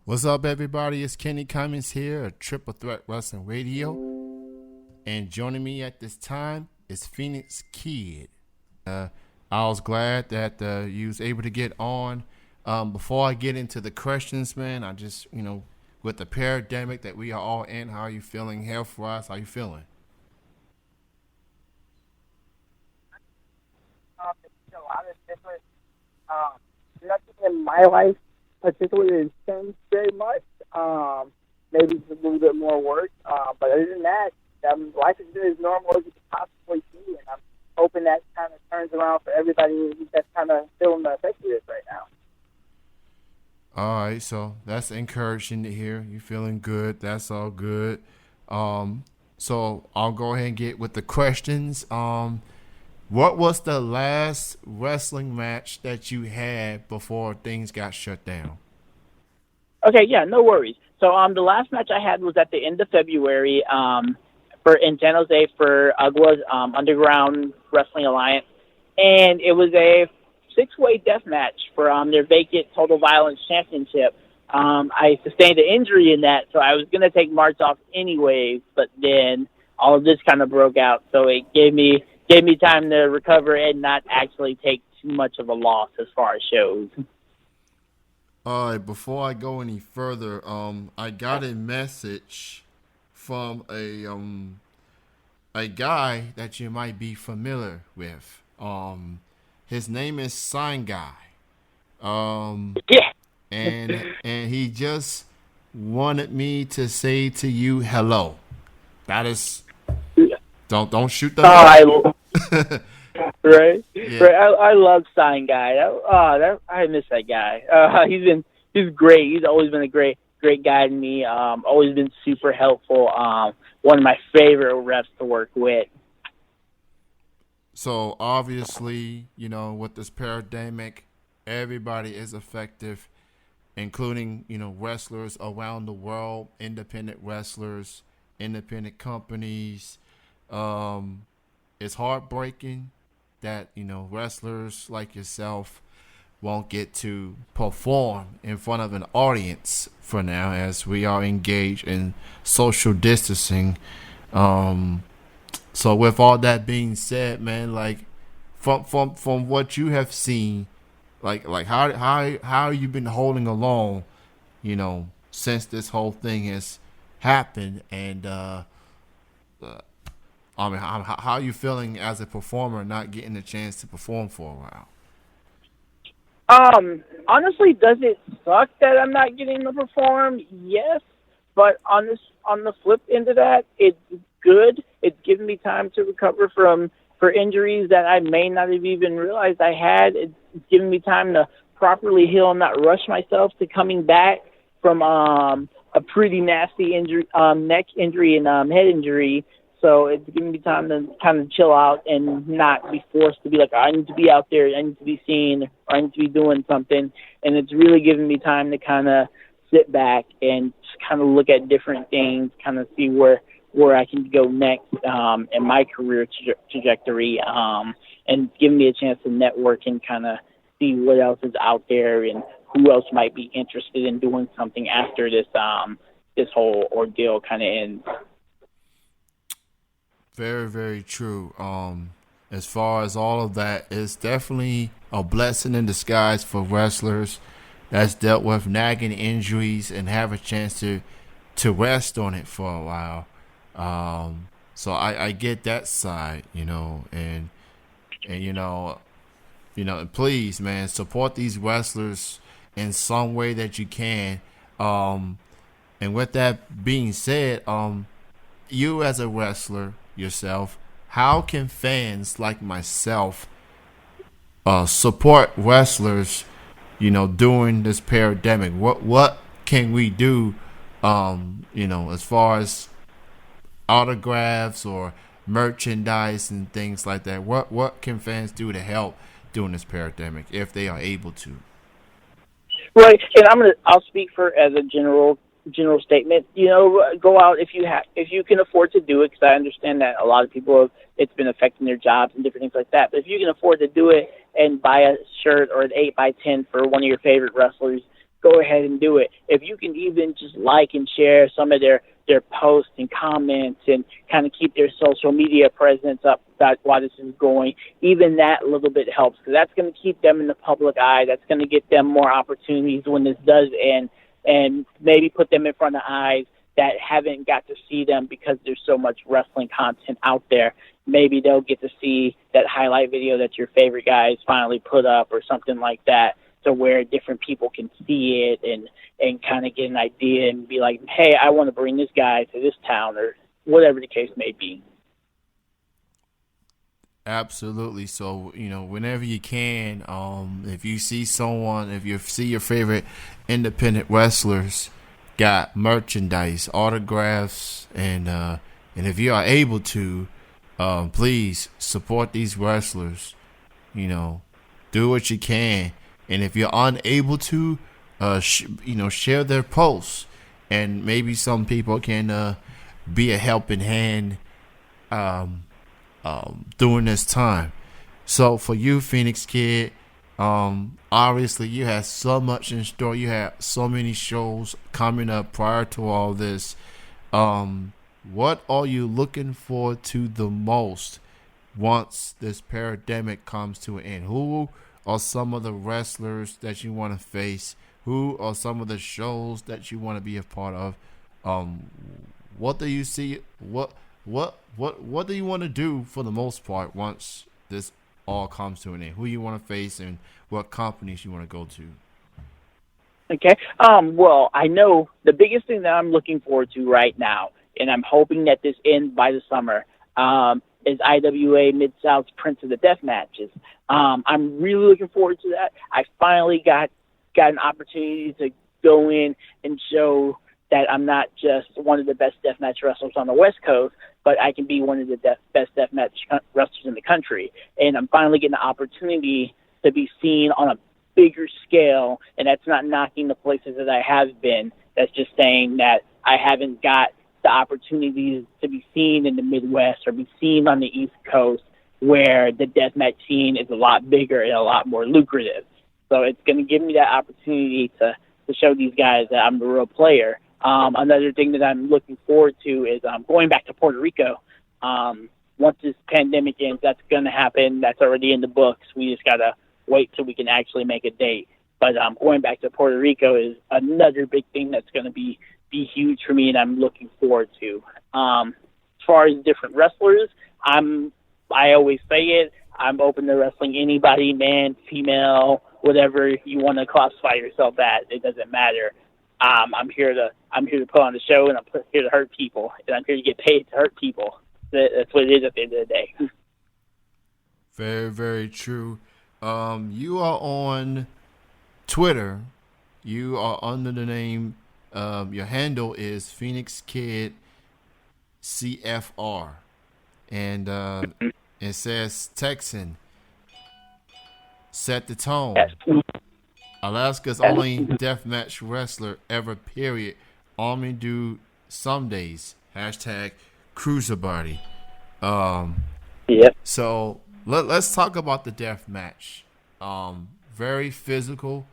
What's up, everybody? It's Kenny Cummins here at Triple Threat Wrestling Radio. And joining me at this time is Phoenix Kid. I was glad that you was able to get on. Before I get into the questions, man, I just, with the pandemic that we are all in, how are you feeling health-wise? How you feeling? A lot of different, nothing in my life particularly has changed very much. Maybe just a little bit more work. But other than that, life is as normal as it could possibly be. And I'm hoping that kind of turns around for everybody that's kind of feeling the effects of this right now. All right, so that's encouraging to hear. You feeling good. That's all good. So I'll go ahead and get with the questions. What was the last wrestling match that you had before things got shut down? Okay, yeah, no worries. So the last match I had was at the end of February in San Jose for UGWA's Underground Wrestling Alliance, and it was a six-way death match for their vacant Total Violence Championship. I sustained an injury in that, so I was going to take March off anyway, but then all of this kind of broke out, so it gave me time to recover and not actually take too much of a loss as far as shows. All right, before I go any further, I got a message from a guy that you might be familiar with. His name is Sign Guy. Yeah. And he just wanted me to say to you hello. That is don't shoot the Right. Yeah. Right. I love Sign Guy. I miss that guy. He's great. He's always been a great guy to me. Always been super helpful. One of my favorite refs to work with. So obviously, with this pandemic, everybody is affected, including, wrestlers around the world, independent wrestlers, independent companies. It's heartbreaking that, wrestlers like yourself won't get to perform in front of an audience for now, as we are engaged in social distancing. So with all that being said, man, like from what you have seen, like how you been holding along, since this whole thing has happened, and how are you feeling as a performer not getting a chance to perform for a while? Honestly, does it suck that I'm not getting to perform? Yes, but on the flip end of that, it's good. It's giving me time to recover for injuries that I may not have even realized I had. It's giving me time to properly heal and not rush myself to coming back from a pretty nasty injury, neck injury and head injury. So it's giving me time to kind of chill out and not be forced to be like, I need to be out there, I need to be seen, or I need to be doing something. And it's really giving me time to kind of sit back and just kind of look at different things, kind of see where I can go next in my career trajectory, and giving me a chance to network and kind of see what else is out there and who else might be interested in doing something after this whole ordeal kind of ends. Very, very true. As far as all of that, it's definitely a blessing in disguise for wrestlers that's dealt with nagging injuries and have a chance to rest on it for a while. So I get that side, and please, man, support these wrestlers in some way that you can. And with that being said, you as a wrestler yourself, how can fans like myself support wrestlers, during this pandemic? What can we do, as far as autographs or merchandise and things like that? What can fans do to help during this pandemic if they are able to? Right, and I'll speak as a general statement. Go out if you can afford to do it, because I understand that a lot of people it's been affecting their jobs and different things like that. But if you can afford to do it and buy a shirt or an 8x10 for one of your favorite wrestlers, go ahead and do it. If you can even just like and share some of their posts and comments and kind of keep their social media presence up while this is going, even that little bit helps, because that's going to keep them in the public eye. That's going to get them more opportunities when this does end, and maybe put them in front of eyes that haven't got to see them because there's so much wrestling content out there. Maybe they'll get to see that highlight video that your favorite guys finally put up or something like that, to where different people can see it and kind of get an idea and be like, hey, I want to bring this guy to this town, or whatever the case may be. Absolutely. So, whenever you can, if you see someone, if you see your favorite independent wrestlers got merchandise, autographs, and if you are able to, please support these wrestlers. Do what you can. And if you're unable to, share their posts, and maybe some people can be a helping hand during this time. So for you, Phoenix Kid, obviously you had so much in store. You had so many shows coming up prior to all this. What are you looking forward to the most once this pandemic comes to an end? Who are some of the wrestlers that you want to face? Who are some of the shows that you want to be a part of? What do you see? What do you want to do for the most part once this all comes to an end? Who you want to face, and what companies you want to go to? Okay. Well, I know the biggest thing that I'm looking forward to right now, and I'm hoping that this ends by the summer, is IWA Mid-South's Prince of the Death matches. I'm really looking forward to that. I finally got an opportunity to go in and show that I'm not just one of the best deathmatch wrestlers on the West Coast, but I can be one of the best deathmatch wrestlers in the country. And I'm finally getting the opportunity to be seen on a bigger scale, and that's not knocking the places that I have been. That's just saying that I haven't got the opportunities to be seen in the Midwest or be seen on the East Coast, where the deathmatch scene is a lot bigger and a lot more lucrative. So it's going to give me that opportunity to show these guys that I'm the real player. Another thing that I'm looking forward to is going back to Puerto Rico. Once this pandemic ends, that's going to happen. That's already in the books. We just got to wait till we can actually make a date. But going back to Puerto Rico is another big thing that's going to be huge for me, and I'm looking forward to. As far as different wrestlers, I always say it, I'm open to wrestling anybody, man, female, whatever you want to classify yourself as. It doesn't matter. I'm here to put on the show, and I'm here to hurt people, and I'm here to get paid to hurt people. That's what it is at the end of the day. Very, very true. You are on Twitter. You are under the name, your handle is Phoenix Kid CFR. And it says Texan, set the tone. Yes. Alaska's only deathmatch wrestler ever, period. Only do some days. Hashtag Cruiser Body. Yep. So let's talk about the deathmatch. Very physical,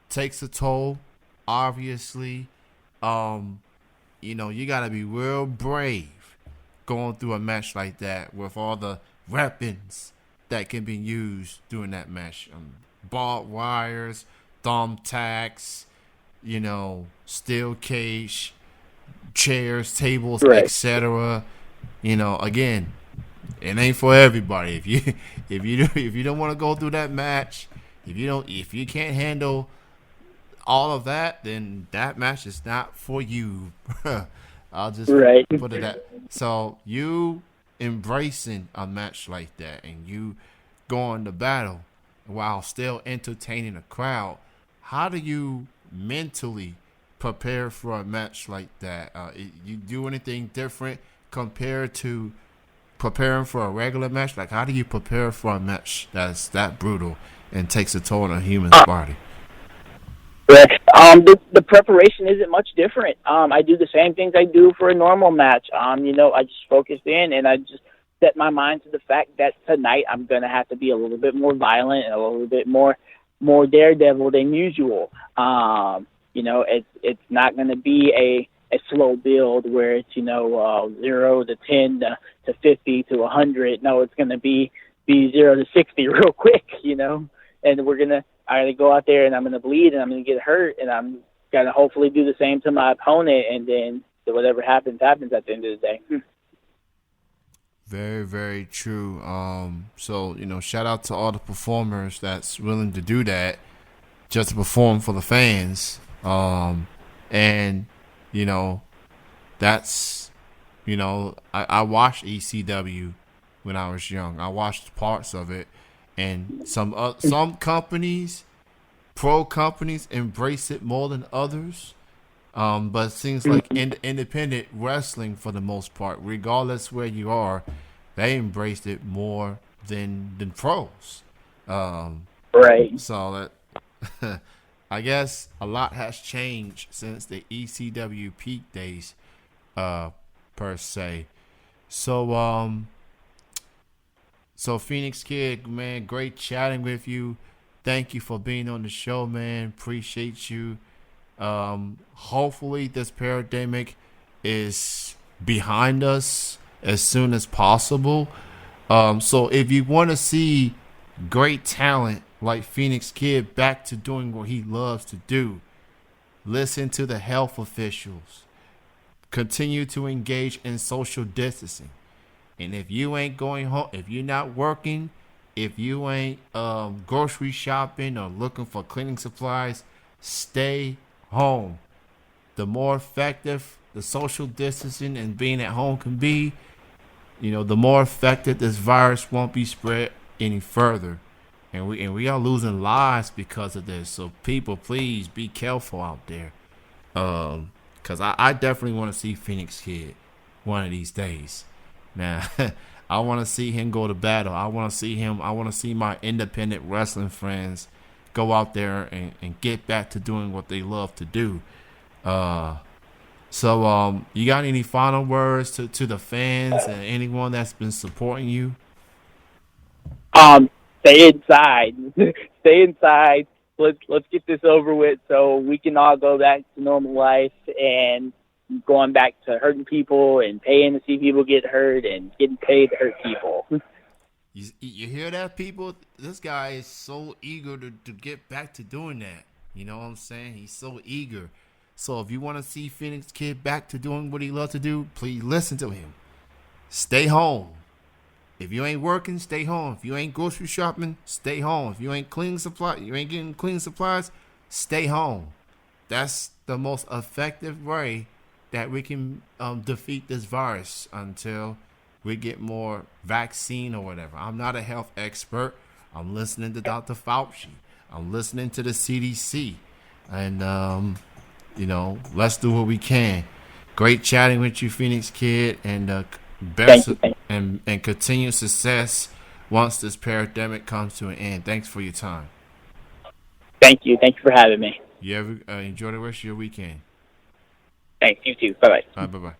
takes a toll. Obviously, you gotta be real brave going through a match like that with all the weapons that can be used during that match. Barbed wires, thumbtacks, steel cage, chairs, tables, right, etc. Again, it ain't for everybody. If you don't want to go through that match, if you can't handle all of that, then that match is not for you. I'll just put it that. So you embracing a match like that, and you going to battle while still entertaining a crowd. How do you mentally prepare for a match like that? You do anything different compared to preparing for a regular match? Like, how do you prepare for a match that's that brutal and takes a toll on a human's body? The preparation isn't much different. I do the same things I do for a normal match. I just focus in, and I just set my mind to the fact that tonight I'm going to have to be a little bit more violent and a little bit more more daredevil than usual. It's not going to be a slow build where it's 0 to 10 to 50 to 100. No, it's going to be 0 to 60 real quick. And I got to go out there and I'm going to bleed and I'm going to get hurt and I'm going to hopefully do the same to my opponent, and then whatever happens at the end of the day. Very, very true. So, shout out to all the performers that's willing to do that just to perform for the fans. And, that's, I watched ECW when I was young. I watched parts of it, and some companies, pro companies, embrace it more than others. But it seems like independent wrestling, for the most part, regardless where you are, they embraced it more than pros. Right. So that I guess a lot has changed since the ECW peak days, per se. So Phoenix Kid, man, great chatting with you. Thank you for being on the show, man. Appreciate you. Hopefully this pandemic is behind us as soon as possible. So if you want to see great talent like Phoenix Kid back to doing what he loves to do, listen to the health officials. Continue to engage in social distancing. And if you ain't going home, if you're not working, if you ain't grocery shopping or looking for cleaning supplies, stay home. The more effective the social distancing and being at home can be, the more effective this virus won't be spread any further. And we are losing lives because of this. So people, please be careful out there. Because I definitely want to see Phoenix Kid one of these days. Now, I want to see him go to battle. I want to see my independent wrestling friends go out there and get back to doing what they love to do. So you got any final words to the fans and anyone that's been supporting you? Stay inside. Stay inside. Let's get this over with so we can all go back to normal life and going back to hurting people and paying to see people get hurt and getting paid to hurt people. You hear that, people? This guy is so eager to get back to doing that. You know what I'm saying? He's so eager. So if you want to see Phoenix Kid back to doing what he loves to do, please listen to him. Stay home. If you ain't working, stay home. If you ain't grocery shopping, stay home. If you ain't getting cleaning supplies, stay home. That's the most effective way that we can defeat this virus until we get more vaccine or whatever. I'm not a health expert. I'm listening to Dr. Fauci. I'm listening to the CDC. And, let's do what we can. Great chatting with you, Phoenix Kid, and best and continued success once this pandemic comes to an end. Thanks for your time. Thank you. Thank you for having me. You ever enjoy the rest of your weekend. Thanks. You too. Bye-bye. All right, bye-bye.